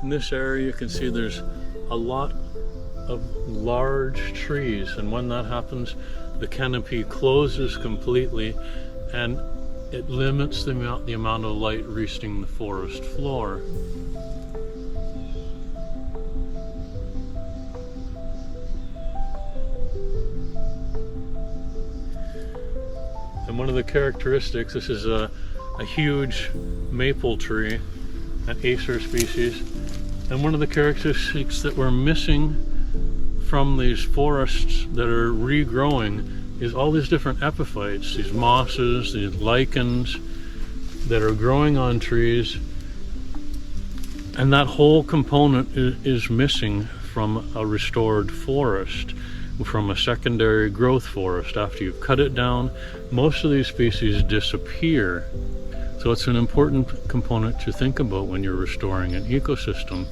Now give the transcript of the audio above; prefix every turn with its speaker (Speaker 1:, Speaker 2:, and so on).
Speaker 1: In this area you can see there's a lot of large trees, and when that happens the canopy closes completely and it limits the amount of light reaching the forest floor. And one of the characteristics, this is a huge maple tree, an Acer species, and one of the characteristics that we're missing from these forests that are regrowing is all these different epiphytes, these mosses, these lichens that are growing on trees, and that whole component is missing from a restored forest, from a secondary growth forest. After you've cut it down, most of these species disappear. So it's an important component to think about when you're restoring an ecosystem.